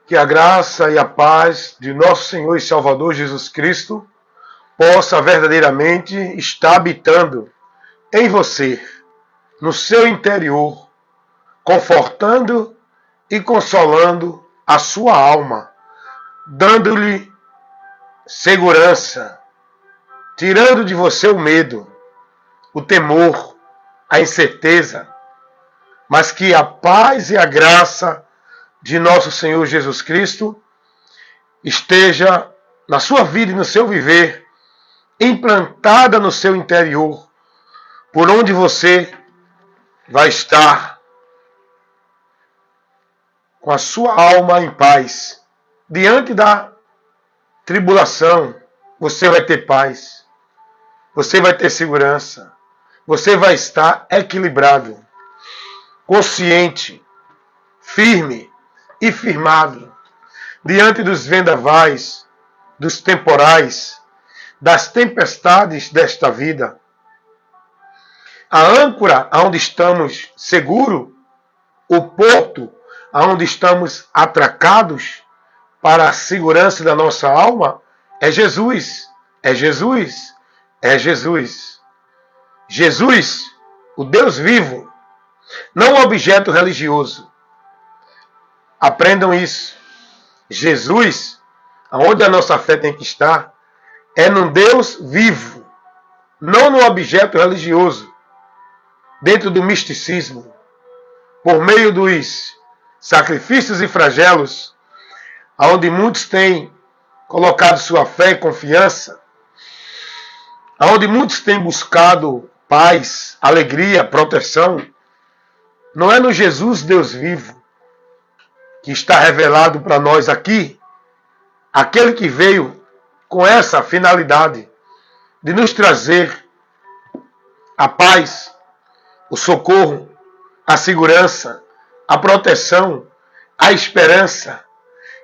Que a graça e a paz de nosso Senhor e Salvador Jesus Cristo possa verdadeiramente estar habitando em você, no seu interior, confortando e consolando a sua alma, dando-lhe segurança, tirando de você o medo, o temor, a incerteza, mas que a paz e a graça de nosso Senhor Jesus Cristo esteja na sua vida e no seu viver, implantada no seu interior, por onde você vai estar com a sua alma em paz. Diante da tribulação, você vai ter paz, você vai ter segurança, você vai estar equilibrado, consciente, firme e firmado diante dos vendavais, dos temporais, das tempestades desta vida. A âncora onde estamos seguros, o porto onde estamos atracados para a segurança da nossa alma é Jesus, é Jesus, é Jesus. Jesus, o Deus vivo, não um objeto religioso. Aprendam isso. Jesus, aonde a nossa fé tem que estar, é num Deus vivo, não num objeto religioso, dentro do misticismo, por meio dos sacrifícios e flagelos, aonde muitos têm colocado sua fé e confiança, aonde muitos têm buscado paz, alegria, proteção. Não é no Jesus Deus vivo que está revelado para nós aqui, aquele que veio com essa finalidade de nos trazer a paz, o socorro, a segurança, a proteção, a esperança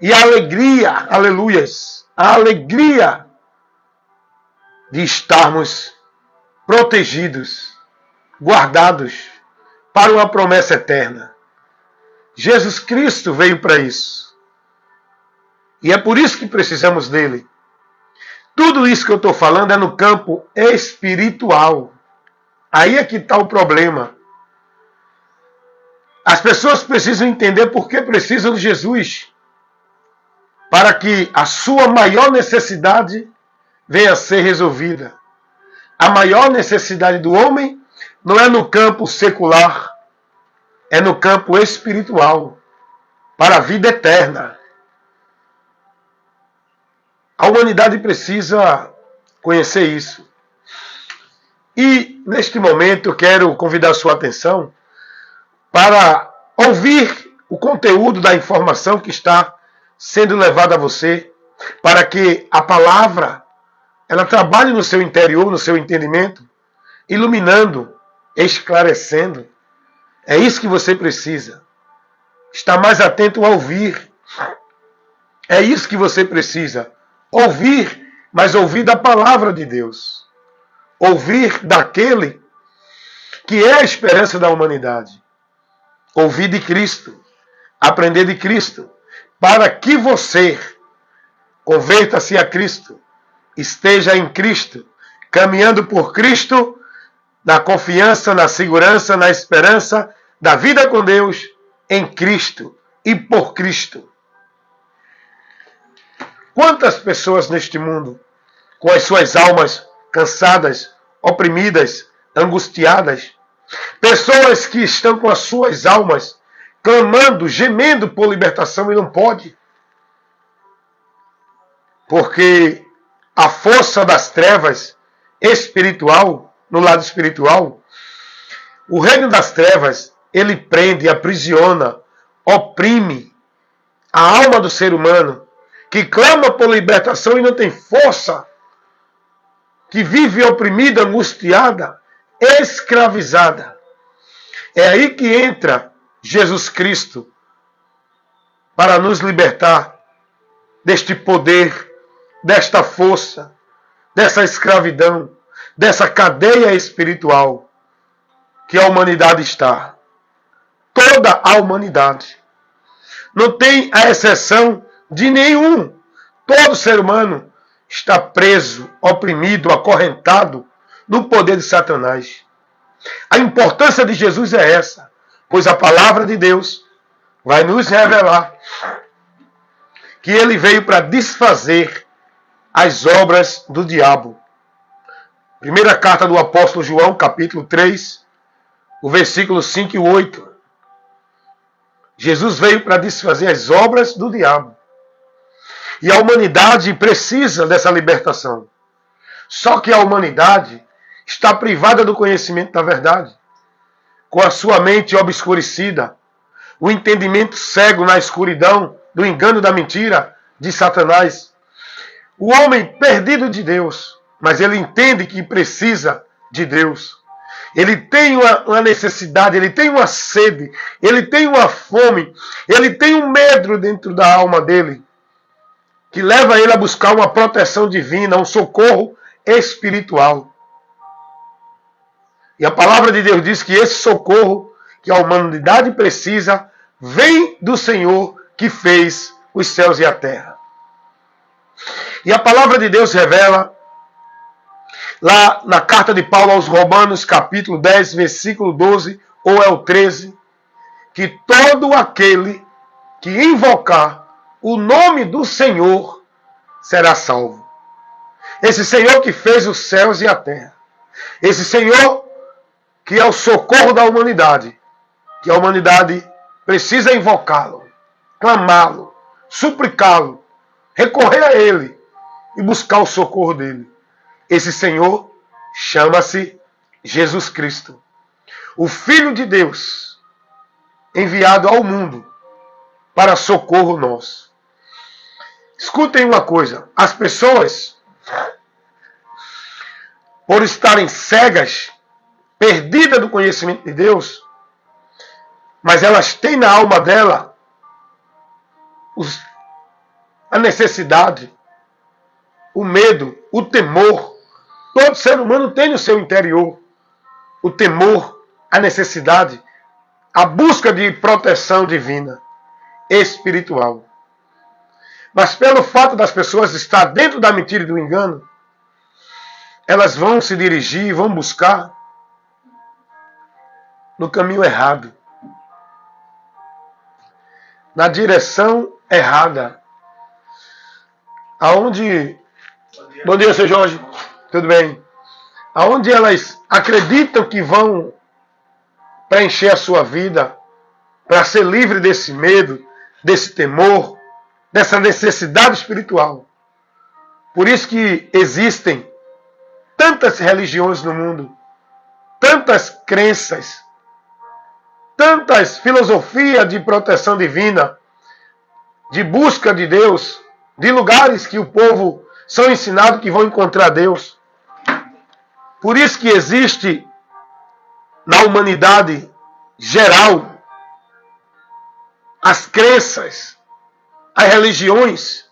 e a alegria, aleluias, a alegria de estarmos protegidos, guardados para uma promessa eterna. Jesus Cristo veio para isso. E é por isso que precisamos dele. Tudo isso que eu estou falando é no campo espiritual. Aí é que está o problema. As pessoas precisam entender por que precisam de Jesus, para que a sua maior necessidade venha a ser resolvida. A maior necessidade do homem não é no campo secular, é no campo espiritual, para a vida eterna. A humanidade precisa conhecer isso. E, neste momento, eu quero convidar a sua atenção para ouvir o conteúdo da informação que está sendo levada a você, para que a palavra ela trabalhe no seu interior, no seu entendimento, iluminando, esclarecendo. É isso que você precisa. Estar mais atento a ouvir. É isso que você precisa. Ouvir, mas ouvir da palavra de Deus. Ouvir daquele que é a esperança da humanidade. Ouvir de Cristo. Aprender de Cristo. Para que você converta-se a Cristo. Esteja em Cristo. Caminhando por Cristo. Na confiança, na segurança, na esperança da vida com Deus. Em Cristo e por Cristo. Quantas pessoas neste mundo, com as suas almas cansadas, oprimidas, angustiadas, pessoas que estão com as suas almas clamando, gemendo por libertação e não pode, porque a força das trevas espiritual, no lado espiritual, o reino das trevas, ele prende, aprisiona, oprime a alma do ser humano, que clama por libertação e não tem força, que vive oprimida, angustiada, escravizada. É aí que entra Jesus Cristo para nos libertar deste poder, desta força, dessa escravidão, dessa cadeia espiritual que a humanidade está. Toda a humanidade. não tem a exceção de nenhum. Todo ser humano está preso, oprimido, acorrentado no poder de Satanás. A importância de Jesus é essa, pois a palavra de Deus vai nos revelar que ele veio para desfazer as obras do diabo. Primeira carta do apóstolo João, capítulo 3, o versículo 5 e 8. Jesus veio para desfazer as obras do diabo. E a humanidade precisa dessa libertação. Só que a humanidade está privada do conhecimento da verdade, com a sua mente obscurecida, o entendimento cego na escuridão do engano da mentira de Satanás. O homem perdido de Deus, mas ele entende que precisa de Deus. Ele tem uma necessidade, ele tem uma sede, ele tem uma fome, ele tem um medo dentro da alma dele, que leva ele a buscar uma proteção divina, um socorro espiritual. E a palavra de Deus diz que esse socorro que a humanidade precisa vem do Senhor que fez os céus e a terra. E a palavra de Deus revela, lá na carta de Paulo aos Romanos, capítulo 10, versículo 12, ou é o 13, que todo aquele que invocar o nome do Senhor será salvo. Esse Senhor que fez os céus e a terra. Esse Senhor que é o socorro da humanidade. Que a humanidade precisa invocá-lo, clamá-lo, suplicá-lo, recorrer a Ele e buscar o socorro dele. Esse Senhor chama-se Jesus Cristo, o Filho de Deus, enviado ao mundo para socorro nosso. Escutem uma coisa, as pessoas, por estarem cegas, perdidas do conhecimento de Deus, mas elas têm na alma dela a necessidade, o medo, o temor. Todo ser humano tem no seu interior o temor, a necessidade, a busca de proteção divina, espiritual. Mas pelo fato das pessoas estar dentro da mentira e do engano, elas vão se dirigir, vão buscar no caminho errado, na direção errada, aonde... Bom dia, seu Jorge. Tudo bem? Aonde elas acreditam que vão preencher a sua vida para ser livre desse medo, desse temor, dessa necessidade espiritual. Por isso que existem tantas religiões no mundo, tantas crenças, tantas filosofias de proteção divina, de busca de Deus, de lugares que o povo são ensinados que vão encontrar Deus. Por isso que existe na humanidade geral as crenças, as religiões,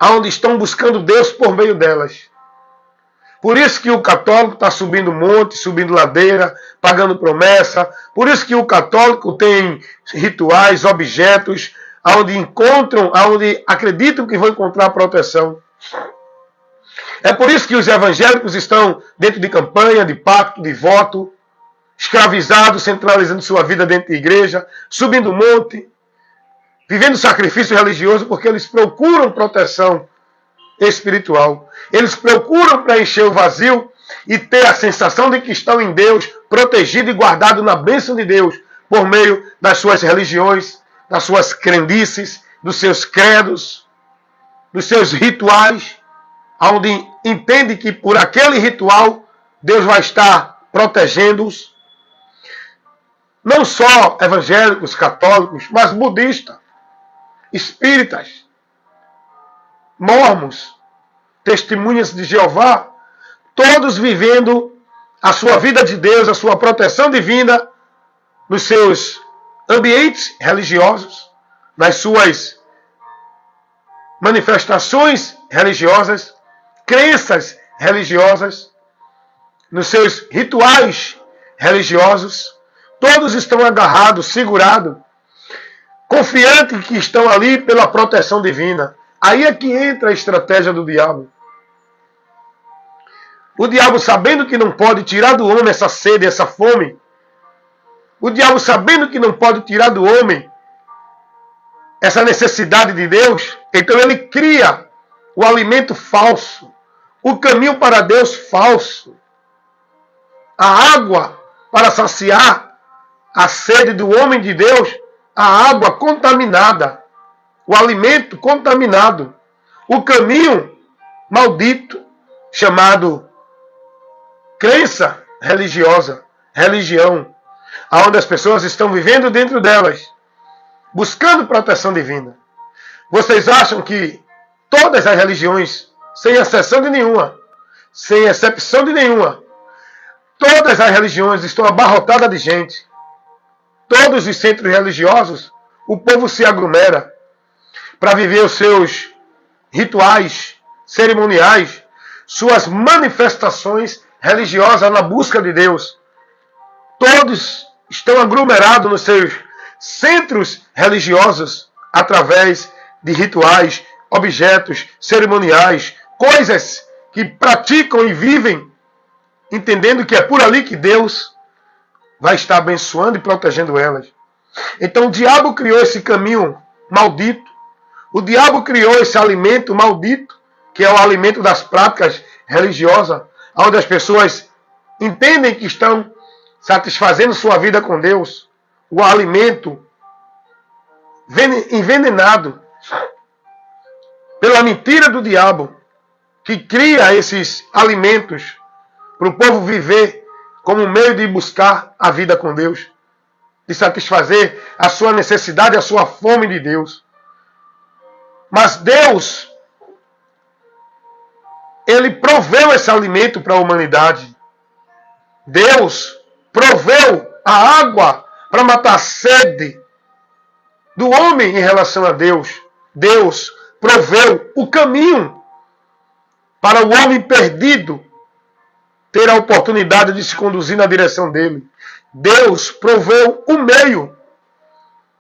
onde estão buscando Deus por meio delas. Por isso que o católico está subindo monte, subindo ladeira, pagando promessa. Por isso que o católico tem rituais, objetos, onde encontram, onde acreditam que vão encontrar proteção. É por isso que os evangélicos estão dentro de campanha, de pacto, de voto, escravizados, centralizando sua vida dentro da igreja, subindo monte, vivendo sacrifício religioso, porque eles procuram proteção espiritual. Eles procuram preencher o vazio e ter a sensação de que estão em Deus, protegido e guardado na bênção de Deus, por meio das suas religiões, das suas crendices, dos seus credos, dos seus rituais, onde entende que por aquele ritual Deus vai estar protegendo-os. Não só evangélicos, católicos, mas budistas, espíritas, mormons, testemunhas de Jeová, todos vivendo a sua vida de Deus, a sua proteção divina nos seus ambientes religiosos, nas suas manifestações religiosas, crenças religiosas, nos seus rituais religiosos. Todos estão agarrados, segurados confiante que estão ali pela proteção divina. Aí é que entra a estratégia do diabo. O diabo, sabendo que não pode tirar do homem essa sede, essa fome, o diabo, sabendo que não pode tirar do homem essa necessidade de Deus, então ele cria o alimento falso, o caminho para Deus falso, a água para saciar a sede do homem de Deus, a água contaminada, o alimento contaminado, o caminho maldito, chamado crença religiosa, religião, onde as pessoas estão vivendo dentro delas, buscando proteção divina. Vocês acham que todas as religiões, sem exceção de nenhuma, sem exceção de nenhuma, todas as religiões estão abarrotadas de gente. Todos os centros religiosos, o povo se aglomera para viver os seus rituais, cerimoniais, suas manifestações religiosas na busca de Deus. Todos estão aglomerados nos seus centros religiosos através de rituais, objetos, cerimoniais, coisas que praticam e vivem, entendendo que é por ali que Deus vai estar abençoando e protegendo elas. Então o diabo criou esse caminho maldito, o diabo criou esse alimento maldito, que é o alimento das práticas religiosas, onde as pessoas entendem que estão satisfazendo sua vida com Deus, o alimento envenenado pela mentira do diabo, que cria esses alimentos para o povo viver como meio de buscar a vida com Deus, de satisfazer a sua necessidade, a sua fome de Deus. Mas Deus, Ele proveu esse alimento para a humanidade. Deus proveu a água para matar a sede do homem em relação a Deus. Deus proveu o caminho para o homem perdido ter a oportunidade de se conduzir na direção dele. Deus proveu o meio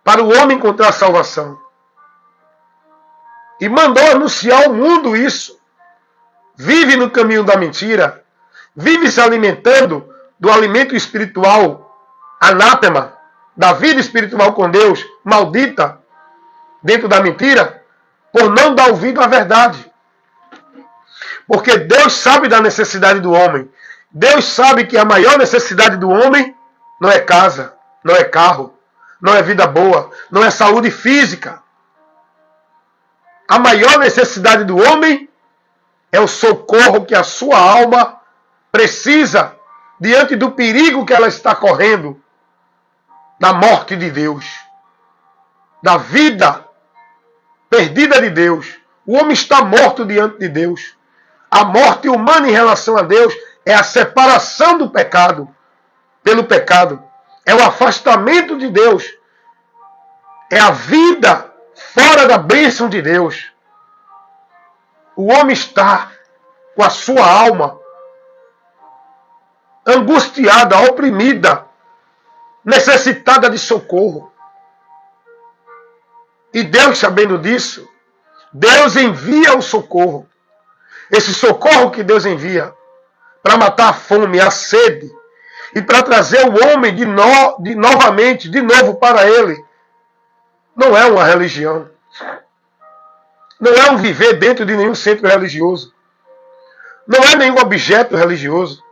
para o homem encontrar a salvação. E mandou anunciar ao mundo isso. Vive no caminho da mentira. Vive se alimentando do alimento espiritual anátema, da vida espiritual com Deus, maldita, dentro da mentira, por não dar ouvido à verdade. Porque Deus sabe da necessidade do homem. Deus sabe que a maior necessidade do homem não é casa, não é carro, não é vida boa, não é saúde física. A maior necessidade do homem é o socorro que a sua alma precisa diante do perigo que ela está correndo, da morte de Deus, da vida perdida de Deus. O homem está morto diante de Deus. A morte humana em relação a Deus é a separação do pecado pelo pecado. É o afastamento de Deus. É a vida fora da bênção de Deus. O homem está com a sua alma angustiada, oprimida, necessitada de socorro. E Deus, sabendo disso, Deus envia o socorro. Esse socorro que Deus envia para matar a fome, a sede, e para trazer o homem novamente, de novo para Ele, não é uma religião. Não é um viver dentro de nenhum centro religioso. Não é nenhum objeto religioso.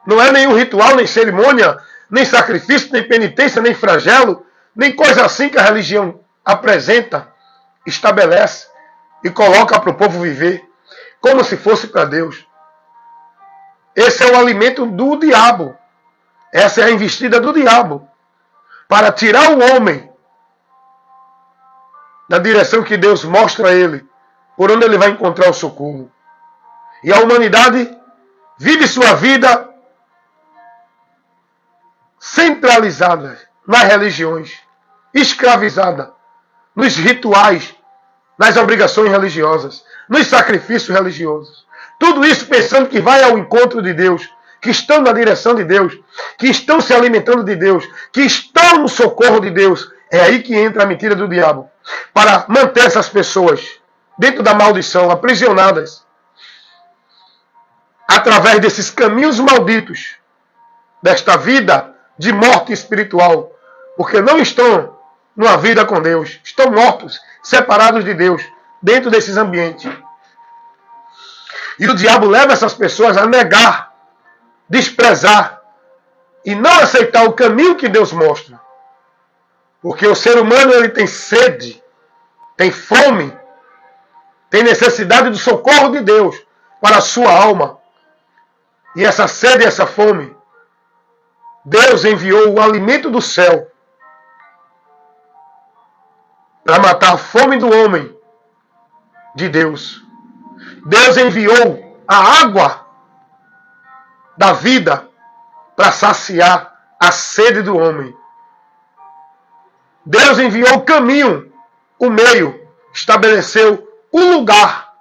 Não é nenhum ritual, nem cerimônia, nem sacrifício, nem penitência, nem flagelo, nem coisa assim que a religião apresenta, estabelece e coloca para o povo viver, como se fosse para Deus. Esse é o alimento do diabo. Essa é a investida do diabo, para tirar o homem da direção que Deus mostra a ele, por onde ele vai encontrar o socorro. E a humanidade vive sua vida centralizada nas religiões, escravizada nos rituais, nas obrigações religiosas, nos sacrifícios religiosos. Tudo isso pensando que vai ao encontro de Deus, que estão na direção de Deus, que estão se alimentando de Deus, que estão no socorro de Deus. É aí que entra a mentira do diabo. Para manter essas pessoas dentro da maldição, aprisionadas, através desses caminhos malditos, desta vida de morte espiritual. Porque não estão numa vida com Deus. Estão mortos, separados de Deus, dentro desses ambientes. E o diabo leva essas pessoas a negar, desprezar e não aceitar o caminho que Deus mostra. Porque o ser humano ele tem sede, tem fome, tem necessidade do socorro de Deus para a sua alma. E essa sede e essa fome, Deus enviou o alimento do céu para matar a fome do homem de Deus. Deus enviou a água da vida para saciar a sede do homem. Deus enviou o caminho, o meio, estabeleceu o lugar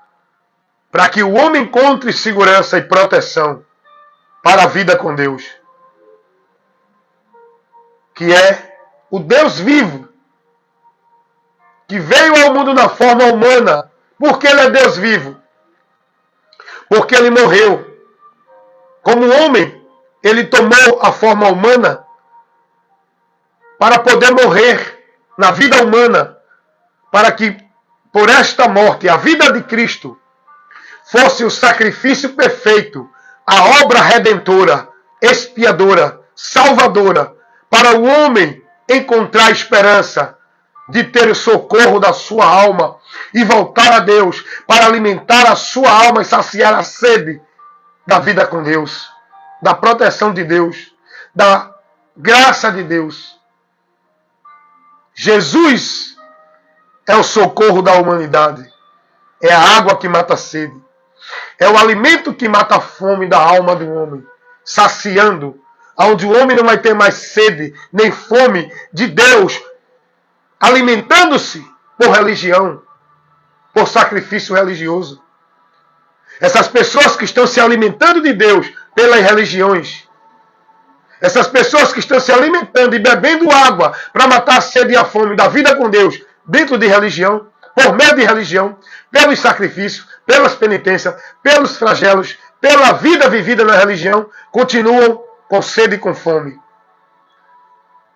para que o homem encontre segurança e proteção para a vida com Deus, que é o Deus vivo, que veio ao mundo na forma humana. Por que ele é Deus vivo? Porque ele morreu. Como homem, ele tomou a forma humana para poder morrer na vida humana, para que por esta morte, a vida de Cristo fosse o sacrifício perfeito, a obra redentora, expiadora, salvadora, para o homem encontrar esperança de ter o socorro da sua alma e voltar a Deus para alimentar a sua alma e saciar a sede da vida com Deus, da proteção de Deus, da graça de Deus. Jesus é o socorro da humanidade. É a água que mata a sede. É o alimento que mata a fome da alma do homem, saciando, onde o homem não vai ter mais sede nem fome de Deus, alimentando-se por religião, por sacrifício religioso. Essas pessoas que estão se alimentando de Deus pelas religiões, essas pessoas que estão se alimentando e bebendo água para matar a sede e a fome da vida com Deus dentro de religião, por meio de religião, pelos sacrifícios, pelas penitências, pelos flagelos, pela vida vivida na religião, continuam com sede e com fome.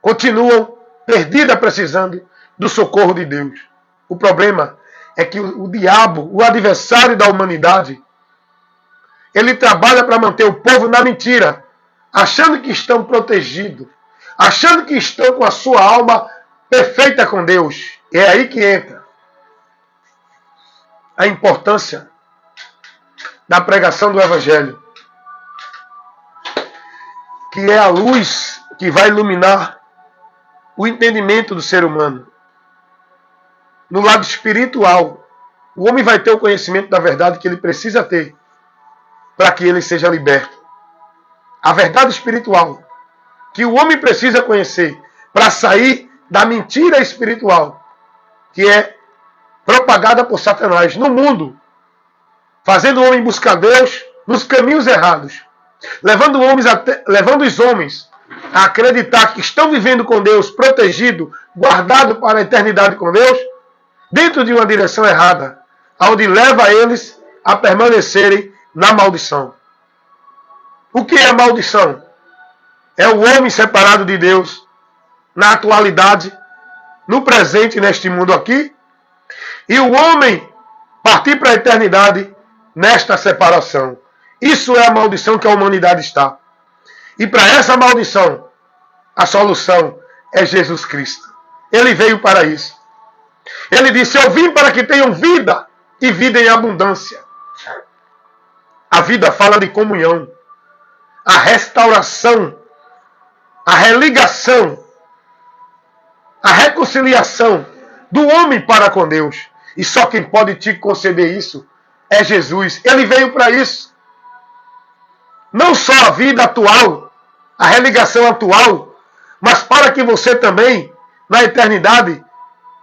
Continuam perdidas, precisando do socorro de Deus. O problema é que o diabo, o adversário da humanidade, ele trabalha para manter o povo na mentira, achando que estão protegidos, achando que estão com a sua alma perfeita com Deus. E é aí que entra a importância da pregação do Evangelho, que é a luz que vai iluminar o entendimento do ser humano. No lado espiritual, o homem vai ter o conhecimento da verdade que ele precisa ter para que ele seja liberto. A verdade espiritual que o homem precisa conhecer para sair da mentira espiritual que é propagada por Satanás no mundo, fazendo o homem buscar Deus nos caminhos errados, levando os homens a acreditar que estão vivendo com Deus, protegido, guardado para a eternidade com Deus, dentro de uma direção errada, onde leva eles a permanecerem na maldição. O que é a maldição? É o homem separado de Deus na atualidade, no presente, neste mundo aqui, e o homem partir para a eternidade nesta separação. Isso é a maldição que a humanidade está. E para essa maldição, a solução é Jesus Cristo. Ele veio para isso. Ele disse: eu vim para que tenham vida e vida em abundância. A vida fala de comunhão, a restauração, a religação, a reconciliação do homem para com Deus. E só quem pode te conceder isso é Jesus. Ele veio para isso. Não só a vida atual, a religação atual, mas para que você também, na eternidade,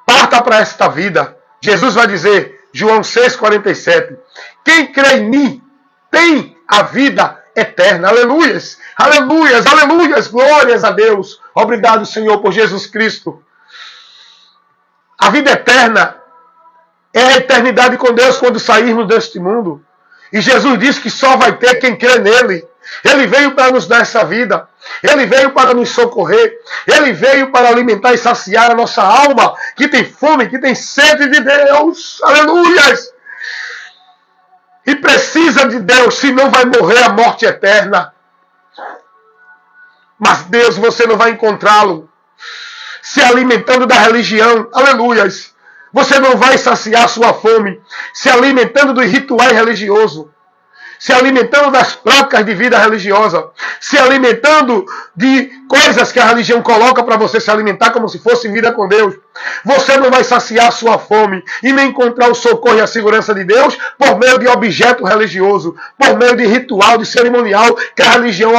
parta para esta vida. Jesus vai dizer, João 6,47, quem crê em mim tem a vida eterna. Aleluias, aleluias, aleluias, glórias a Deus. Obrigado, Senhor, por Jesus Cristo. A vida eterna é a eternidade com Deus quando sairmos deste mundo. E Jesus disse que só vai ter quem crê nele. Ele veio para nos dar essa vida. Ele veio para nos socorrer. Ele veio para alimentar e saciar a nossa alma, que tem fome, que tem sede de Deus. Aleluias! E precisa de Deus, senão vai morrer a morte eterna. Mas Deus, você não vai encontrá-lo se alimentando da religião. Aleluias! Você não vai saciar sua fome se alimentando dos rituais religiosos, se alimentando das práticas de vida religiosa, se alimentando de coisas que a religião coloca para você se alimentar como se fosse vida com Deus. Você não vai saciar sua fome e nem encontrar o socorro e a segurança de Deus por meio de objeto religioso, por meio de ritual, de cerimonial que a religião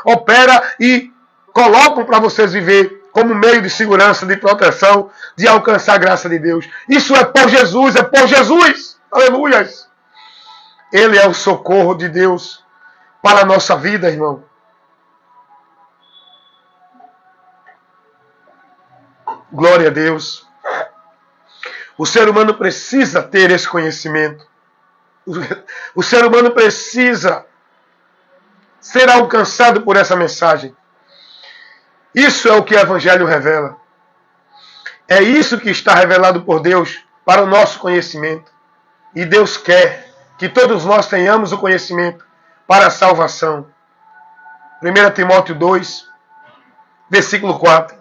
opera e colocam para vocês viver como meio de segurança, de proteção, de alcançar a graça de Deus. Isso é por Jesus, é por Jesus. Aleluias! Ele é o socorro de Deus para a nossa vida, irmão. Glória a Deus. O ser humano precisa ter esse conhecimento. O ser humano precisa ser alcançado por essa mensagem. Isso é o que o Evangelho revela. É isso que está revelado por Deus para o nosso conhecimento. E Deus quer que todos nós tenhamos o conhecimento para a salvação. 1 Timóteo 2, versículo 4.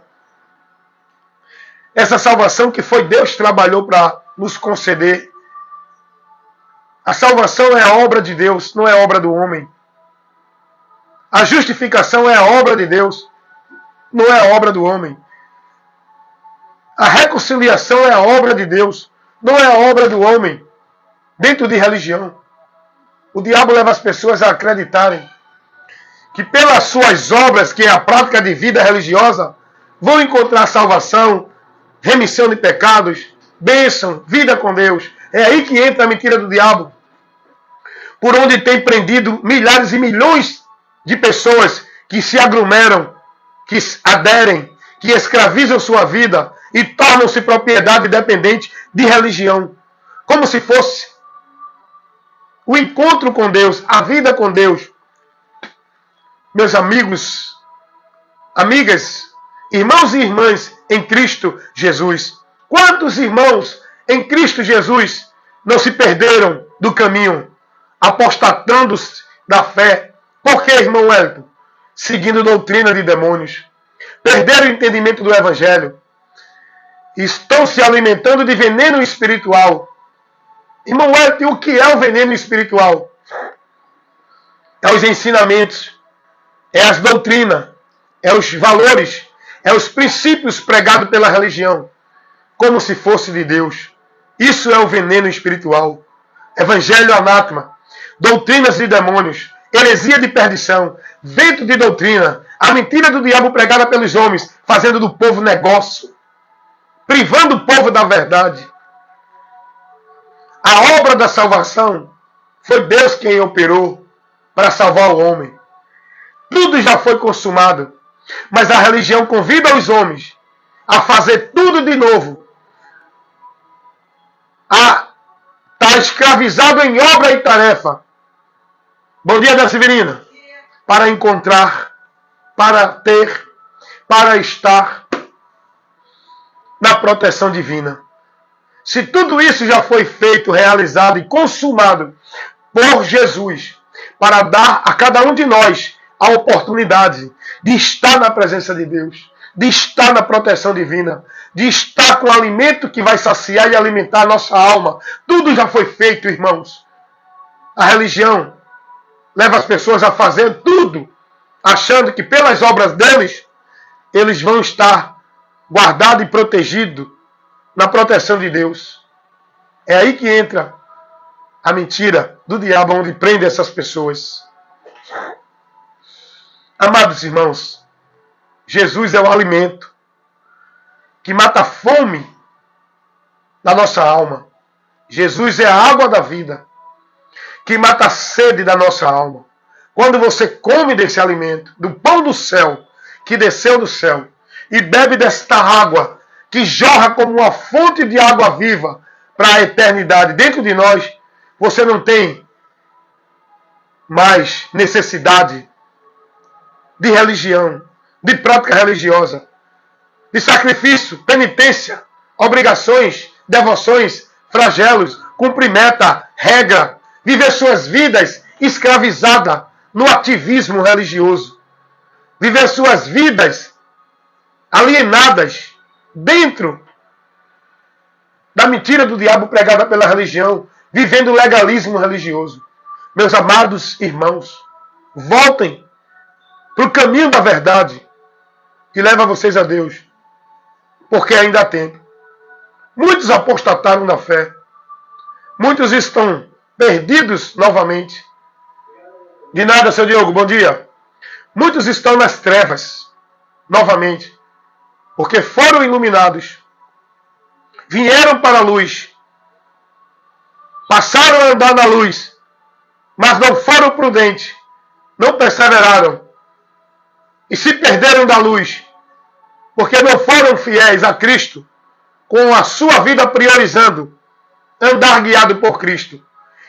Essa salvação que foi Deus que trabalhou para nos conceder. A salvação é a obra de Deus, não é obra do homem. A justificação é a obra de Deus, não é a obra do homem. A reconciliação é a obra de Deus, não é a obra do homem. Dentro de religião, o diabo leva as pessoas a acreditarem que pelas suas obras, que é a prática de vida religiosa, vão encontrar salvação, remissão de pecados, bênção, vida com Deus. É aí que entra a mentira do diabo. Por onde tem prendido milhares e milhões de pessoas que se aglomeram, que aderem, que escravizam sua vida e tornam-se propriedade dependente de religião. Como se fosse o encontro com Deus, a vida com Deus. Meus amigos, amigas, irmãos e irmãs em Cristo Jesus. Quantos irmãos em Cristo Jesus não se perderam do caminho, apostatando-se da fé? Por que, irmão Wellington? Seguindo doutrina de demônios. Perderam o entendimento do Evangelho. Estão se alimentando de veneno espiritual. Irmão Wellington, o que é o veneno espiritual? É os ensinamentos, é as doutrinas, é os valores, é os princípios pregados pela religião, como se fosse de Deus. Isso é o veneno espiritual. Evangelho anátema, doutrinas de demônios, heresia de perdição, vento de doutrina, a mentira do diabo pregada pelos homens, fazendo do povo negócio, privando o povo da verdade. A obra da salvação foi Deus quem operou para salvar o homem. Tudo já foi consumado, mas a religião convida os homens a fazer tudo de novo, a estar escravizado em obra e tarefa. Bom dia, da Severina. Para encontrar, para ter, para estar na proteção divina. Se tudo isso já foi feito, realizado e consumado por Jesus, para dar a cada um de nós a oportunidade de estar na presença de Deus, de estar na proteção divina, de estar com o alimento que vai saciar e alimentar a nossa alma. Tudo já foi feito, irmãos. A religião leva as pessoas a fazer tudo, achando que pelas obras deles, eles vão estar guardados e protegidos na proteção de Deus. É aí que entra a mentira do diabo, onde prende essas pessoas. Amados irmãos, Jesus é o alimento que mata a fome da nossa alma. Jesus é a água da vida que mata a sede da nossa alma. Quando você come desse alimento, do pão do céu, que desceu do céu, e bebe desta água que jorra como uma fonte de água viva para a eternidade dentro de nós, você não tem mais necessidade de religião, de prática religiosa, de sacrifício, penitência, obrigações, devoções, flagelos, cumprir meta, regra, viver suas vidas escravizadas no ativismo religioso, viver suas vidas alienadas dentro da mentira do diabo pregada pela religião, vivendo o legalismo religioso. Meus amados irmãos, voltem para o caminho da verdade que leva vocês a Deus, porque ainda há tempo. Muitos apostataram da fé. Muitos estão perdidos novamente. De nada, seu Diogo, bom dia. Muitos estão nas trevas novamente, porque foram iluminados, vieram para a luz, passaram a andar na luz, mas não foram prudentes, não perseveraram e se perderam da luz, porque não foram fiéis a Cristo, com a sua vida priorizando andar guiado por Cristo,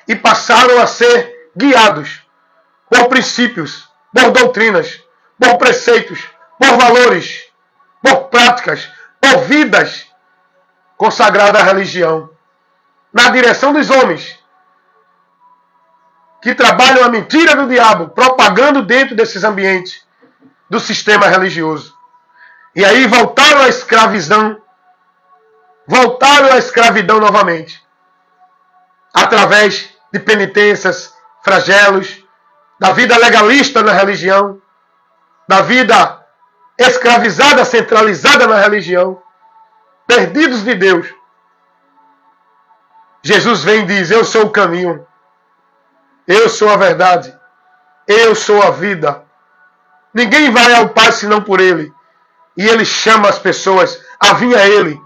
e passaram a ser guiados por princípios, por doutrinas, por preceitos, por valores, por práticas, por vidas consagradas à religião, na direção dos homens que trabalham a mentira do diabo, propagando dentro desses ambientes do sistema religioso. E aí voltaram à escravidão novamente, através de penitências, flagelos, da vida legalista na religião, da vida escravizada, centralizada na religião, perdidos de Deus. Jesus vem e diz: eu sou o caminho, eu sou a verdade, eu sou a vida. Ninguém vai ao Pai senão por Ele. E Ele chama as pessoas a vir a Ele,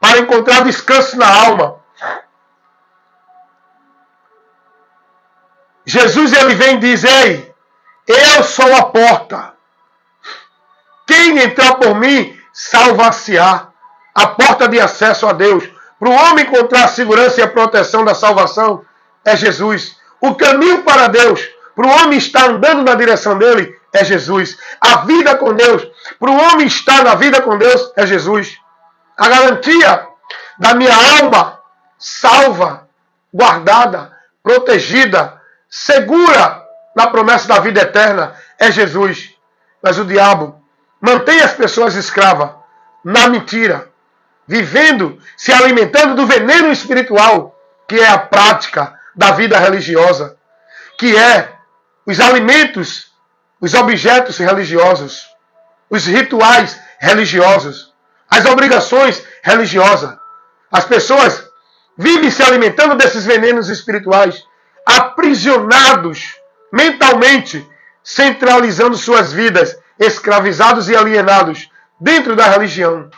para encontrar descanso na alma. Jesus, ele vem e diz: ei, eu sou a porta. Quem entrar por mim, salvar-se-á. A porta de acesso a Deus. Para o homem encontrar a segurança e a proteção da salvação, é Jesus. O caminho para Deus, para o homem estar andando na direção dele, é Jesus. A vida com Deus, para o homem estar na vida com Deus, é Jesus. A garantia da minha alma salva, guardada, protegida, segura na promessa da vida eterna, é Jesus. Mas o diabo mantém as pessoas escravas na mentira, vivendo, se alimentando do veneno espiritual, que é a prática da vida religiosa, que é os alimentos, os objetos religiosos, os rituais religiosos, as obrigações religiosas. As pessoas vivem se alimentando desses venenos espirituais, aprisionados mentalmente, centralizando suas vidas, escravizados e alienados dentro da religião.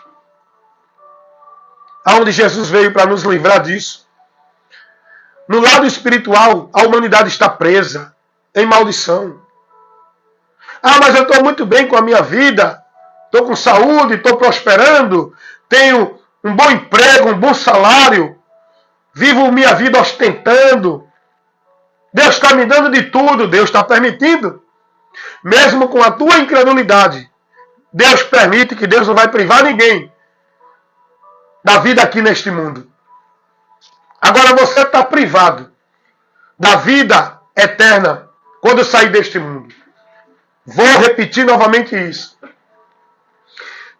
Aonde Jesus veio para nos livrar disso. No lado espiritual, a humanidade está presa em maldição. Ah, mas eu estou muito bem com a minha vida, estou com saúde, estou prosperando, tenho um bom emprego, um bom salário, vivo minha vida ostentando. Deus está me dando de tudo, Deus está permitindo. Mesmo com a tua incredulidade, Deus permite, que Deus não vai privar ninguém da vida aqui neste mundo. Agora você está privado da vida eterna quando sair deste mundo. Vou repetir novamente isso.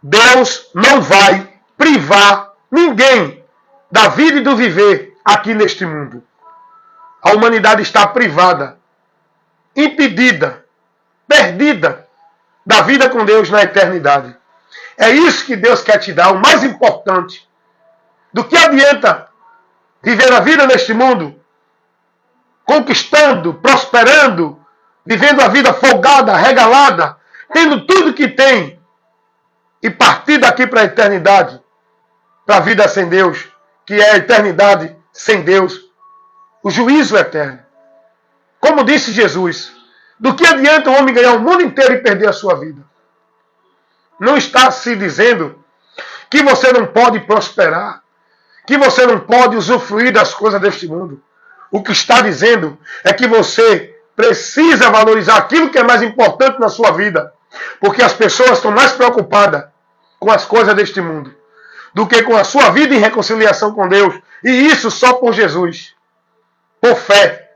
Deus não vai privar ninguém da vida e do viver aqui neste mundo. A humanidade está privada, impedida, perdida da vida com Deus na eternidade. É isso que Deus quer te dar, o mais importante. Do que adianta viver a vida neste mundo, conquistando, prosperando, vivendo a vida folgada, regalada, tendo tudo que tem, e partir daqui para a eternidade, para a vida sem Deus, que é a eternidade sem Deus, o juízo eterno. Como disse Jesus, do que adianta o homem ganhar o mundo inteiro e perder a sua vida? Não está se dizendo que você não pode prosperar, que você não pode usufruir das coisas deste mundo. O que está dizendo é que você precisa valorizar aquilo que é mais importante na sua vida, porque as pessoas estão mais preocupadas com as coisas deste mundo do que com a sua vida em reconciliação com Deus. E isso só por Jesus, por fé,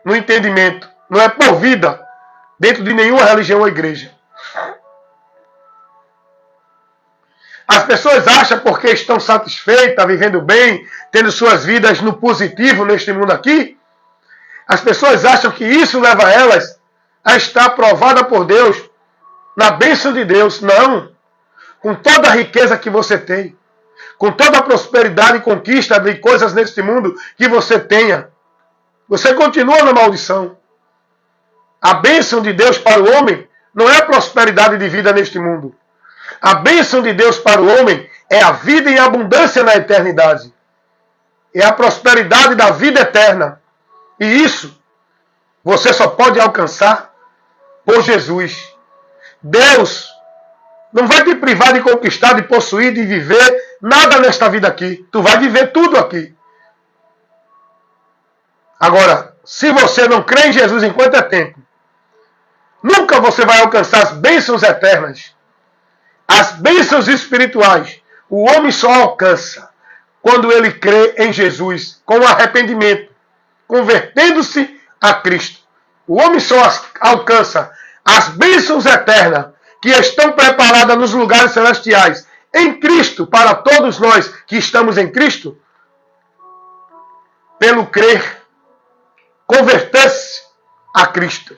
no entendimento. Não é por vida dentro de nenhuma religião ou igreja. As pessoas acham porque estão satisfeitas, vivendo bem, tendo suas vidas no positivo neste mundo aqui, as pessoas acham que isso leva elas a estar aprovada por Deus, na bênção de Deus. Não. Com toda a riqueza que você tem, com toda a prosperidade e conquista de coisas neste mundo que você tenha, você continua na maldição. A bênção de Deus para o homem não é a prosperidade de vida neste mundo. A bênção de Deus para o homem é a vida em abundância na eternidade. É a prosperidade da vida eterna. E isso você só pode alcançar por Jesus. Deus não vai te privar de conquistar, de possuir, de viver nada nesta vida aqui. Tu vai viver tudo aqui. Agora, se você não crê em Jesus enquanto é tempo, nunca você vai alcançar as bênçãos eternas. As bênçãos espirituais, o homem só alcança quando ele crê em Jesus, com arrependimento, convertendo-se a Cristo. O homem só alcança as bênçãos eternas que estão preparadas nos lugares celestiais, em Cristo, para todos nós que estamos em Cristo, pelo crer, converter-se a Cristo.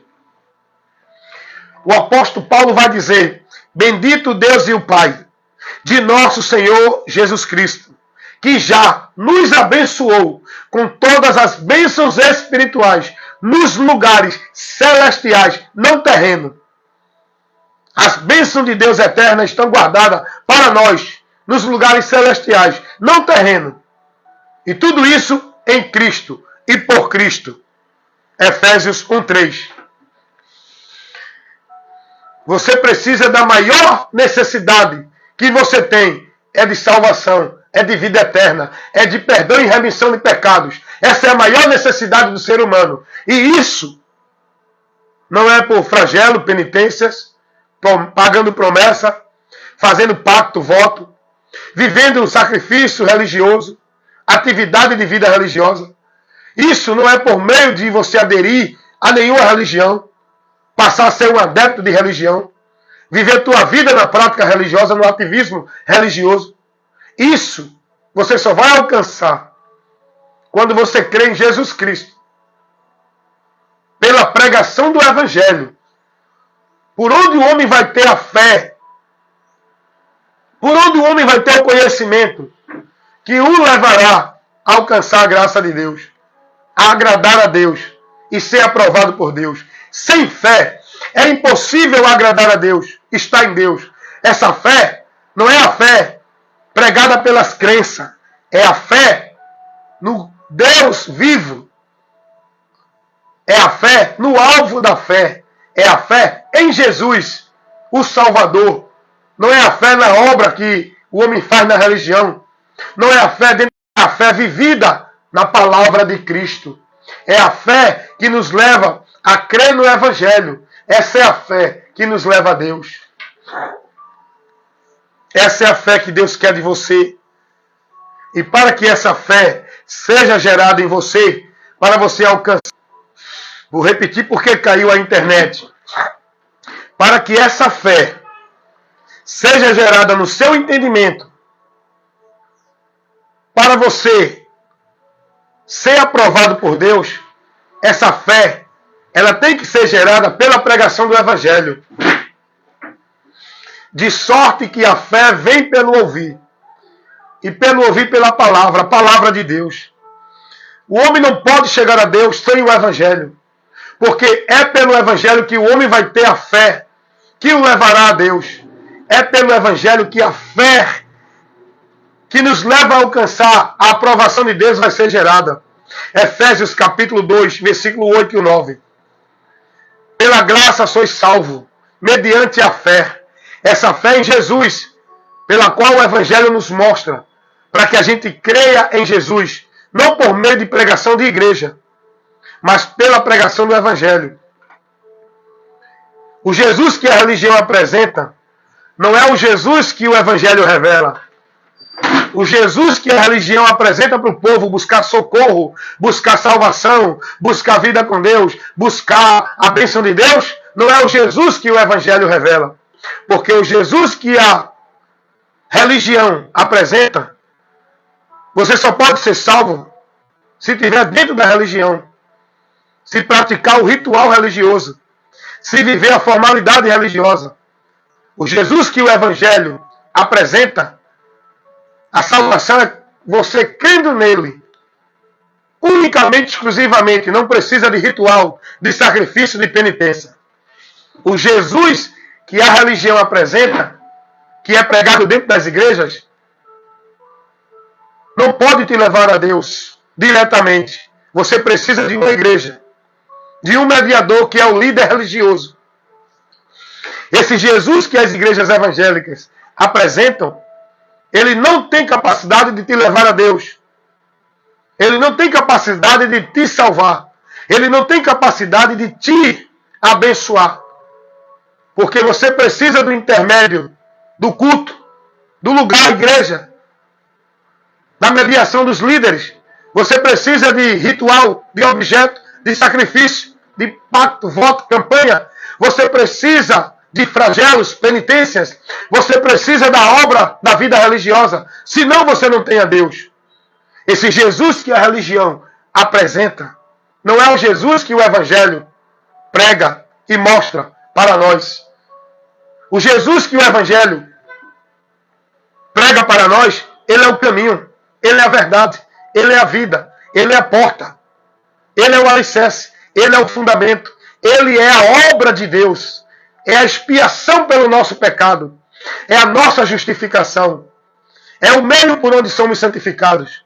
O apóstolo Paulo vai dizer: bendito Deus e o Pai de nosso Senhor Jesus Cristo, que já nos abençoou com todas as bênçãos espirituais nos lugares celestiais, não terrenos. As bênçãos de Deus eterna estão guardadas para nós nos lugares celestiais, não terrenos. E tudo isso em Cristo e por Cristo. Efésios 1:3. Você precisa da maior necessidade que você tem, é de salvação, é de vida eterna, é de perdão e remissão de pecados. Essa é a maior necessidade do ser humano. E isso não é por flagelo, penitências, pagando promessa, fazendo pacto, voto, vivendo um sacrifício religioso, atividade de vida religiosa. Isso não é por meio de você aderir a nenhuma religião, passar a ser um adepto de religião, viver tua vida na prática religiosa, no ativismo religioso. Isso você só vai alcançar quando você crê em Jesus Cristo, pela pregação do Evangelho. Por onde o homem vai ter a fé, por onde o homem vai ter o conhecimento que o levará a alcançar a graça de Deus, a agradar a Deus e ser aprovado por Deus. Sem fé é impossível agradar a Deus, estar em Deus. Essa fé não é a fé pregada pelas crenças, é a fé no Deus vivo. É a fé no alvo da fé. É a fé em Jesus, o Salvador. Não é a fé na obra que o homem faz na religião. Não é a fé dentro da fé vivida na palavra de Cristo. É a fé que nos leva a crer no Evangelho. Essa é a fé que nos leva a Deus. Essa é a fé que Deus quer de você. E para que essa fé seja gerada em você, para você alcançar, vou repetir porque caiu a internet. Para que essa fé seja gerada no seu entendimento, para você ser aprovado por Deus, essa fé, ela tem que ser gerada pela pregação do Evangelho. De sorte que a fé vem pelo ouvir. E pelo ouvir pela palavra, a palavra de Deus. O homem não pode chegar a Deus sem o Evangelho. Porque é pelo Evangelho que o homem vai ter a fé que o levará a Deus. É pelo Evangelho que a fé que nos leva a alcançar a aprovação de Deus vai ser gerada. Efésios capítulo 2, versículo 8 e 9. Pela graça sois salvo, mediante a fé. Essa fé em Jesus pela qual o Evangelho nos mostra, para que a gente creia em Jesus, não por meio de pregação de igreja, mas pela pregação do Evangelho. O Jesus que a religião apresenta não é o Jesus que o Evangelho revela. O Jesus que a religião apresenta para o povo buscar socorro, buscar salvação, buscar vida com Deus, buscar a bênção de Deus, não é o Jesus que o Evangelho revela. Porque o Jesus que a religião apresenta, você só pode ser salvo se estiver dentro da religião, se praticar o ritual religioso, se viver a formalidade religiosa. O Jesus que o Evangelho apresenta, a salvação é você crendo nele, unicamente, exclusivamente, não precisa de ritual, de sacrifício, de penitência. O Jesus que a religião apresenta, que é pregado dentro das igrejas, não pode te levar a Deus diretamente. Você precisa de uma igreja, de um mediador que é o líder religioso. Esse Jesus que as igrejas evangélicas apresentam, ele não tem capacidade de te levar a Deus. Ele não tem capacidade de te salvar. Ele não tem capacidade de te abençoar. Porque você precisa do intermédio, do culto, do lugar, igreja, da mediação dos líderes. Você precisa de ritual, de objeto, de sacrifício, de pacto, voto, campanha. Você precisa de flagelos, penitências. Você precisa da obra da vida religiosa. Senão você não tem a Deus. Esse Jesus que a religião apresenta não é o Jesus que o Evangelho prega e mostra para nós. O Jesus que o Evangelho prega para nós, ele é o caminho, ele é a verdade, ele é a vida, ele é a porta, ele é o alicerce, ele é o fundamento, ele é a obra de Deus, é a expiação pelo nosso pecado, é a nossa justificação, é o meio por onde somos santificados.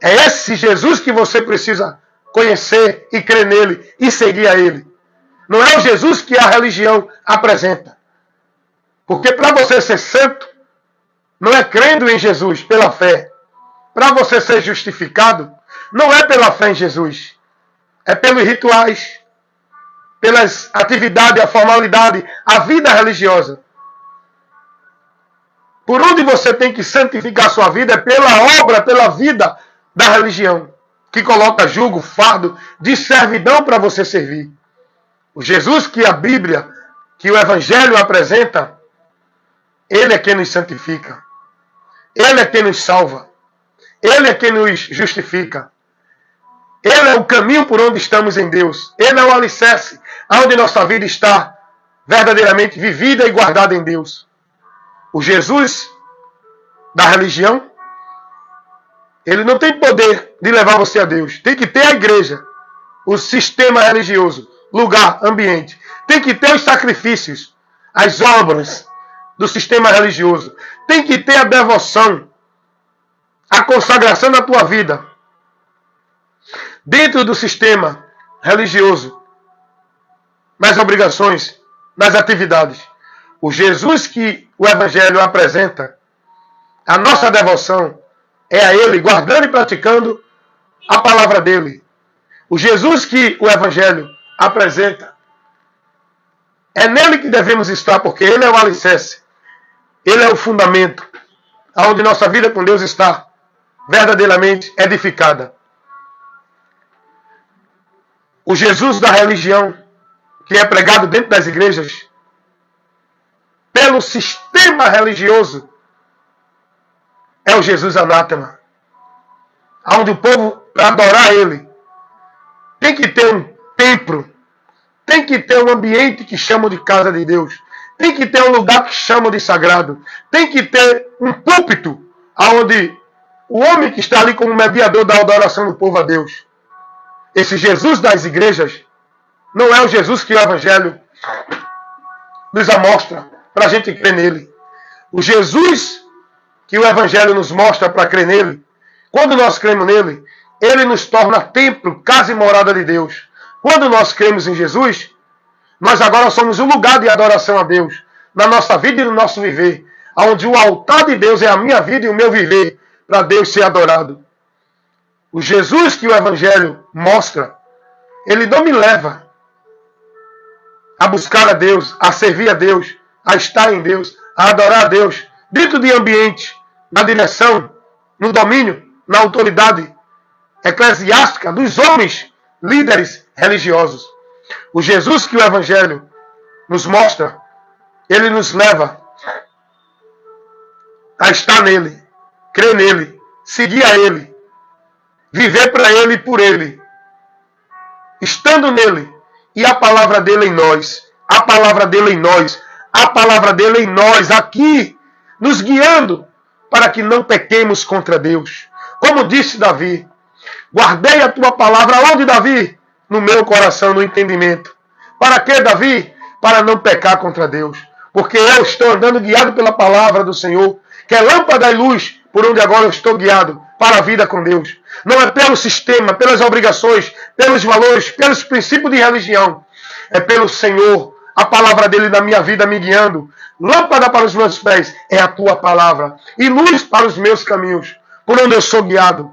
É esse Jesus que você precisa conhecer e crer nele e seguir a ele. Não é o Jesus que a religião apresenta. Porque para você ser santo, não é crendo em Jesus pela fé. Para você ser justificado, não é pela fé em Jesus. É pelos rituais, pelas atividades, a formalidade, a vida religiosa. Por onde você tem que santificar sua vida é pela obra, pela vida da religião, que coloca jugo, fardo de servidão para você servir. O Jesus que a Bíblia, que o Evangelho apresenta, ele é quem nos santifica. Ele é quem nos salva. Ele é quem nos justifica. Ele é o caminho por onde estamos em Deus. Ele é o alicerce, onde nossa vida está verdadeiramente vivida e guardada em Deus. O Jesus da religião, ele não tem poder de levar você a Deus. Tem que ter a igreja, o sistema religioso, lugar, ambiente. Tem que ter os sacrifícios, as obras do sistema religioso. Tem que ter a devoção, a consagração da tua vida dentro do sistema religioso, nas obrigações, nas atividades. O Jesus que o Evangelho apresenta, a nossa devoção é a Ele, guardando e praticando a palavra dEle. O Jesus que o Evangelho apresenta, é nele que devemos estar, porque Ele é o alicerce, Ele é o fundamento, onde nossa vida com Deus está verdadeiramente edificada. O Jesus da religião, que é pregado dentro das igrejas, pelo sistema religioso, é o Jesus anátema. Onde o povo, para adorar Ele, tem que ter um templo, tem que ter um ambiente que chamam de casa de Deus, tem que ter um lugar que chamam de sagrado, tem que ter um púlpito, onde o homem que está ali como mediador da adoração do povo a Deus. Esse Jesus das igrejas não é o Jesus que o Evangelho nos mostra para a gente crer nele. O Jesus que o Evangelho nos mostra para crer nele, quando nós cremos nele, ele nos torna templo, casa e morada de Deus. Quando nós cremos em Jesus, nós agora somos um lugar de adoração a Deus, na nossa vida e no nosso viver, onde o altar de Deus é a minha vida e o meu viver, para Deus ser adorado. O Jesus que o Evangelho mostra, ele não me leva a buscar a Deus, a servir a Deus, a estar em Deus, a adorar a Deus, dentro de ambiente, na direção, no domínio, na autoridade eclesiástica dos homens, líderes religiosos. O Jesus que o Evangelho nos mostra, ele nos leva a estar nele, crer nele, seguir a ele, viver para ele e por ele, estando nele, e a palavra dele em nós, a palavra dele em nós, a palavra dele em nós, aqui, nos guiando, para que não pequemos contra Deus. Como disse Davi, guardei a tua palavra onde, Davi? No meu coração, no entendimento. Para quê, Davi? Para não pecar contra Deus. Porque eu estou andando guiado pela palavra do Senhor, que é lâmpada e luz, por onde agora eu estou guiado para a vida com Deus. Não é pelo sistema, pelas obrigações, pelos valores, pelos princípios de religião. É pelo Senhor, a palavra dele na minha vida me guiando. Lâmpada para os meus pés é a tua palavra. E luz para os meus caminhos, por onde eu sou guiado.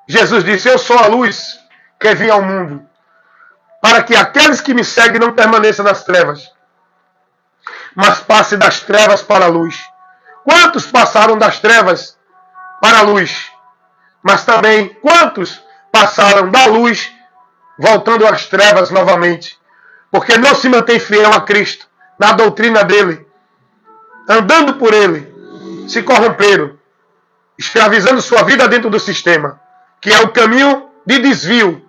Jesus disse, eu sou a luz que vim ao mundo, para que aqueles que me seguem não permaneçam nas trevas, mas passe das trevas para a luz. Quantos passaram das trevas para a luz? Mas também quantos passaram da luz voltando às trevas novamente? Porque não se mantém fiel a Cristo, na doutrina dele, andando por ele, se corromperam, escravizando sua vida dentro do sistema, que é o caminho de desvio,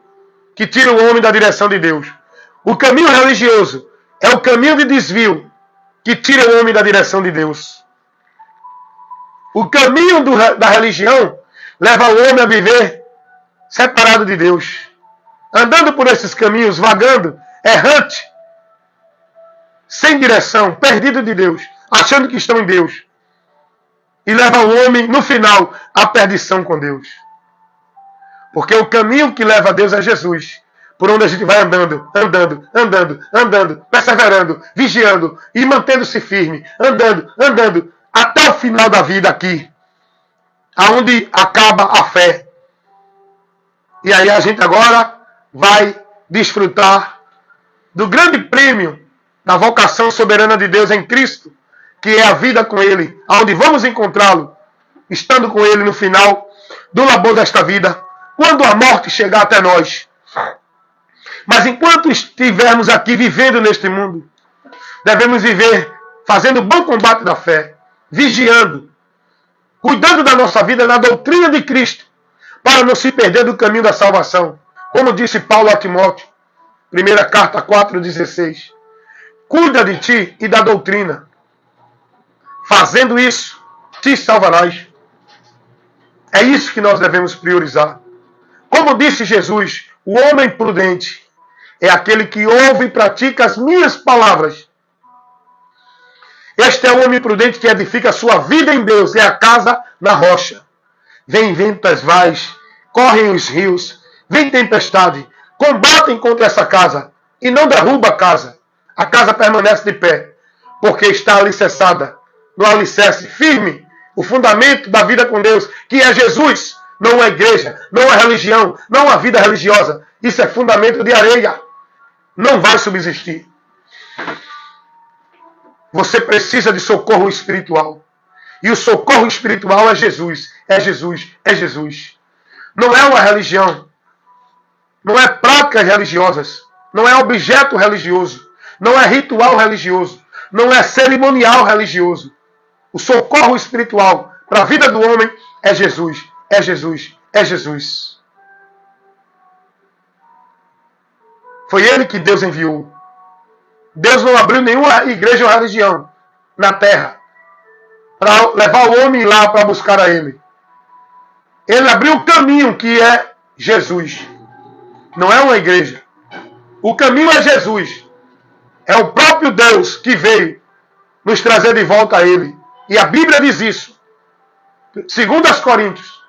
que tira o homem da direção de Deus. O caminho religioso é o caminho de desvio, que tira o homem da direção de Deus. O caminho da religião leva o homem a viver separado de Deus, andando por esses caminhos, vagando, errante, sem direção, perdido de Deus, achando que estão em Deus. E leva o homem, no final, à perdição com Deus. Porque o caminho que leva a Deus é Jesus, por onde a gente vai andando, perseverando, vigiando e mantendo-se firme, andando, até o final da vida aqui, aonde acaba a fé. E aí a gente agora vai desfrutar do grande prêmio da vocação soberana de Deus em Cristo, que é a vida com Ele, aonde vamos encontrá-lo, estando com Ele no final do labor desta vida, quando a morte chegar até nós. Mas enquanto estivermos aqui vivendo neste mundo, devemos viver fazendo bom combate da fé, vigiando, cuidando da nossa vida na doutrina de Cristo, para não se perder do caminho da salvação. Como disse Paulo a Timóteo, 1 carta 4,16. Cuida de ti e da doutrina. Fazendo isso, te salvarás. É isso que nós devemos priorizar. Como disse Jesus, o homem prudente é aquele que ouve e pratica as minhas palavras. Este é o homem prudente que edifica a sua vida em Deus, é a casa na rocha. Vem ventas vais, correm os rios, vem tempestade, combatem contra essa casa e não derruba a casa. A casa permanece de pé, porque está alicerçada no alicerce firme, o fundamento da vida com Deus, que é Jesus, não a igreja, não a religião, não a vida religiosa. Isso é fundamento de areia. Não vai subsistir. Você precisa de socorro espiritual. E o socorro espiritual é Jesus. É Jesus. É Jesus. Não é uma religião. Não é práticas religiosas. Não é objeto religioso. Não é ritual religioso. Não é cerimonial religioso. O socorro espiritual para a vida do homem é Jesus. É Jesus. É Jesus. Foi Ele que Deus enviou. Deus não abriu nenhuma igreja ou religião na terra para levar o homem lá para buscar a Ele. Ele abriu o caminho que é Jesus. Não é uma igreja. O caminho é Jesus. É o próprio Deus que veio nos trazer de volta a Ele. E a Bíblia diz isso. 2 Coríntios,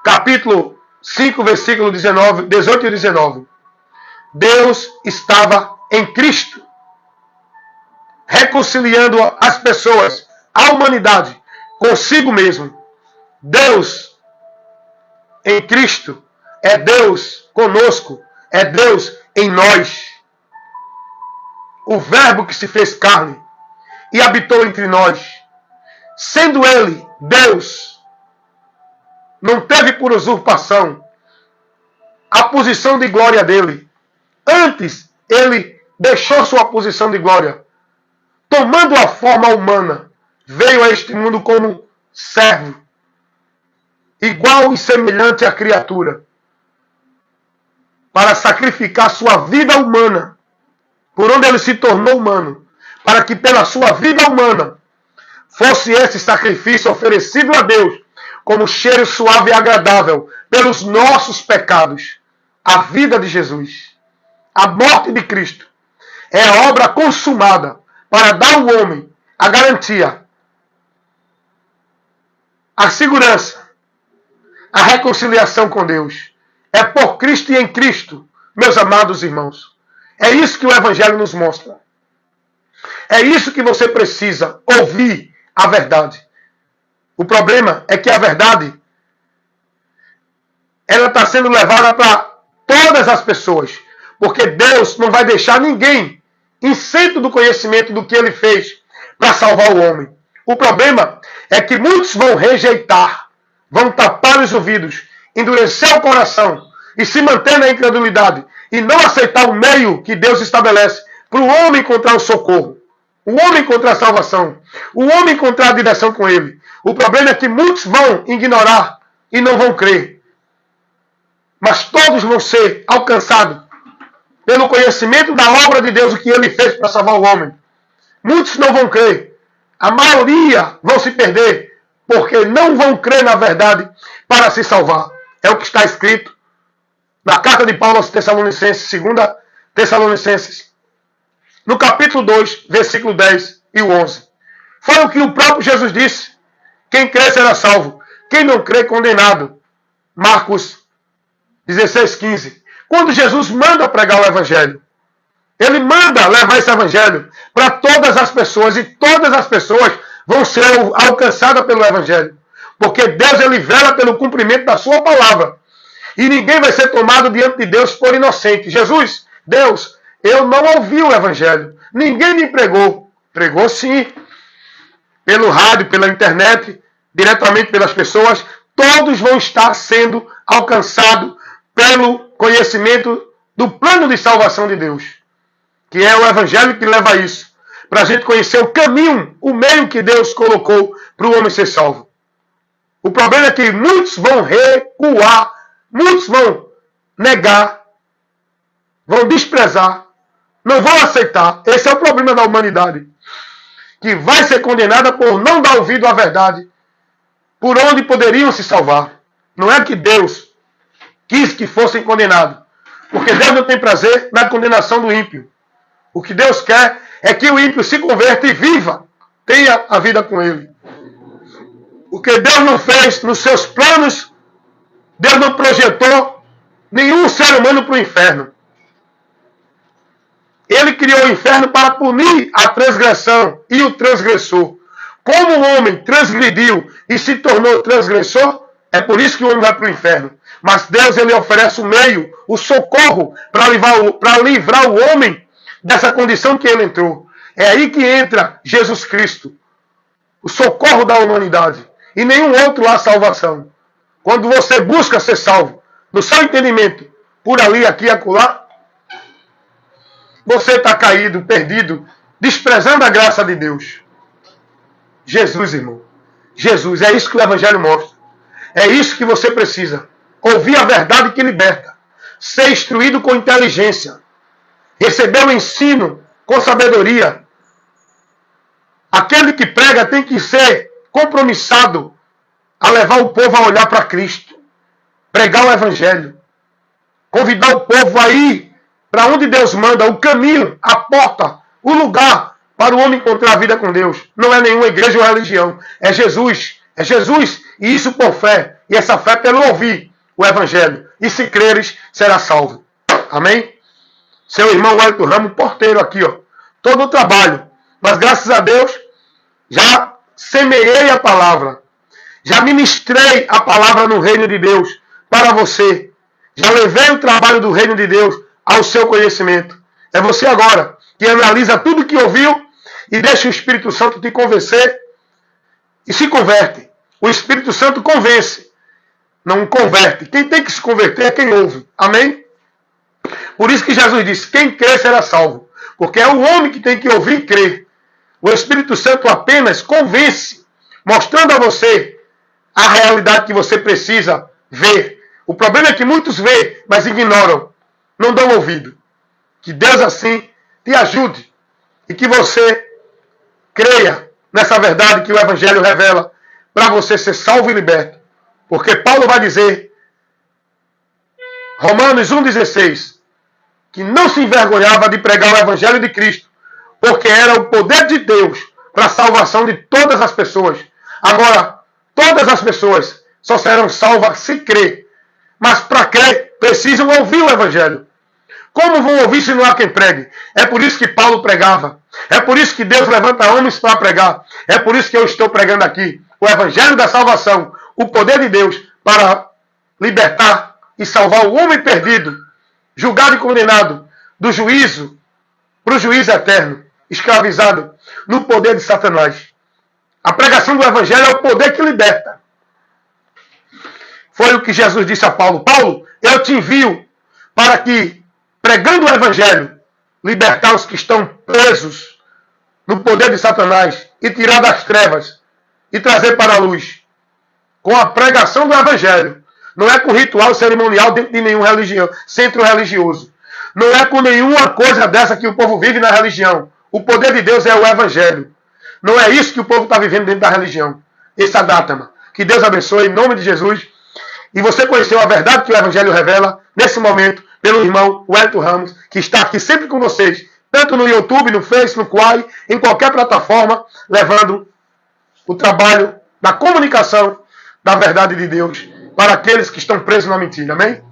capítulo 5, versículo 18 e 19. Deus estava em Cristo, reconciliando as pessoas, a humanidade, consigo mesmo. Deus em Cristo é Deus conosco, é Deus em nós. O Verbo que se fez carne e habitou entre nós. Sendo Ele Deus, não teve por usurpação a posição de glória dele. Antes, Ele deixou sua posição de glória. Tomando a forma humana, veio a este mundo como servo, igual e semelhante à criatura, para sacrificar sua vida humana, por onde ele se tornou humano, para que pela sua vida humana fosse esse sacrifício oferecido a Deus como cheiro suave e agradável pelos nossos pecados. A vida de Jesus, a morte de Cristo, é a obra consumada para dar ao homem a garantia, a segurança, a reconciliação com Deus. É por Cristo e em Cristo, meus amados irmãos. É isso que o Evangelho nos mostra. É isso que você precisa ouvir, a verdade. O problema é que a verdade, ela está sendo levada para todas as pessoas, porque Deus não vai deixar ninguém isento do conhecimento do que Ele fez para salvar o homem. O problema é que muitos vão rejeitar, vão tapar os ouvidos, endurecer o coração e se manter na incredulidade e não aceitar o meio que Deus estabelece para o homem encontrar o socorro, o homem encontrar a salvação, o homem encontrar a direção com Ele. O problema é que muitos vão ignorar e não vão crer. Mas todos vão ser alcançados pelo conhecimento da obra de Deus, o que Ele fez para salvar o homem. Muitos não vão crer. A maioria vão se perder, porque não vão crer na verdade para se salvar. É o que está escrito na carta de Paulo aos Tessalonicenses, 2 Tessalonicenses, no capítulo 2, versículo 10 e o 11. Foi o que o próprio Jesus disse. Quem crê será salvo. Quem não crê, condenado. Marcos 16, 15. Quando Jesus manda pregar o Evangelho, Ele manda levar esse Evangelho para todas as pessoas, e todas as pessoas vão ser alcançadas pelo Evangelho. Porque Deus, Ele vela pelo cumprimento da sua palavra. E ninguém vai ser tomado diante de Deus por inocente. Jesus, Deus, eu não ouvi o Evangelho. Ninguém me pregou. Pregou sim. Pelo rádio, pela internet, diretamente pelas pessoas. Todos vão estar sendo alcançados pelo conhecimento do plano de salvação de Deus. Que é o Evangelho que leva a isso. Para a gente conhecer o caminho, o meio que Deus colocou para o homem ser salvo. O problema é que muitos vão recuar, muitos vão negar, vão desprezar, não vão aceitar. Esse é o problema da humanidade, que vai ser condenada por não dar ouvido à verdade, por onde poderiam se salvar. Não é que Deus quis que fossem condenados, porque Deus não tem prazer na condenação do ímpio. O que Deus quer é que o ímpio se converta e viva, tenha a vida com Ele. O que Deus não fez nos seus planos, Deus não projetou nenhum ser humano para o inferno. Ele criou o inferno para punir a transgressão e o transgressor. Como o homem transgrediu e se tornou transgressor, é por isso que o homem vai para o inferno. Mas Deus, Ele oferece o meio, o socorro para livrar o homem dessa condição que ele entrou. É aí que entra Jesus Cristo, o socorro da humanidade. E nenhum outro há salvação. Quando você busca ser salvo, no seu entendimento, por ali, aqui e acolá, você está caído, perdido, desprezando a graça de Deus. Jesus, irmão. Jesus, é isso que o Evangelho mostra. É isso que você precisa. Ouvir a verdade que liberta. Ser instruído com inteligência. Receber o ensino com sabedoria. Aquele que prega tem que ser compromissado a levar o povo a olhar para Cristo. Pregar o Evangelho. Convidar o povo a ir para onde Deus manda, o caminho, a porta, o lugar para o homem encontrar a vida com Deus. Não é nenhuma igreja ou religião. É Jesus. É Jesus. E isso por fé. E essa fé pelo ouvir o Evangelho. E se creres, será salvo. Amém? Seu irmão Wellington Ramos, porteiro aqui, ó. Todo o trabalho Mas graças a Deus, já semeei a palavra. Já ministrei a palavra no reino de Deus para você. Já levei o trabalho do reino de Deus ao seu conhecimento. É você agora que analisa tudo que ouviu e deixa o Espírito Santo te convencer e se converte. O Espírito Santo convence, não converte. Quem tem que se converter é quem ouve. Amém? Por isso que Jesus disse, quem crê será salvo. Porque é o homem que tem que ouvir e crer. O Espírito Santo apenas convence, mostrando a você a realidade que você precisa ver. O problema é que muitos veem, mas ignoram, não dão ouvido. Que Deus assim te ajude e que você creia nessa verdade que o Evangelho revela para você ser salvo e liberto. Porque Paulo vai dizer, Romanos 1,16, que não se envergonhava de pregar o Evangelho de Cristo, porque era o poder de Deus para a salvação de todas as pessoas. Agora, todas as pessoas só serão salvas se crer. Mas para crer, precisam ouvir o Evangelho. Como vão ouvir se não há quem pregue? É por isso que Paulo pregava. É por isso que Deus levanta homens para pregar. É por isso que eu estou pregando aqui o Evangelho da salvação, o poder de Deus para libertar e salvar o homem perdido, julgado e condenado do juízo para o juízo eterno, escravizado no poder de Satanás. A pregação do Evangelho é o poder que liberta. Foi o que Jesus disse a Paulo. Paulo, eu te envio para que, pregando o Evangelho, libertar os que estão presos no poder de Satanás e tirar das trevas e trazer para a luz. Com a pregação do Evangelho. Não é com ritual cerimonial dentro de nenhum centro religioso. Não é com nenhuma coisa dessa que o povo vive na religião. O poder de Deus é o Evangelho. Não é isso que o povo está vivendo dentro da religião. Esse anátema. Que Deus abençoe em nome de Jesus. E você conheceu a verdade que o Evangelho revela nesse momento pelo irmão Wellington Ramos, que está aqui sempre com vocês, tanto no YouTube, no Face, no Quai, em qualquer plataforma, levando o trabalho da comunicação da verdade de Deus para aqueles que estão presos na mentira. Amém?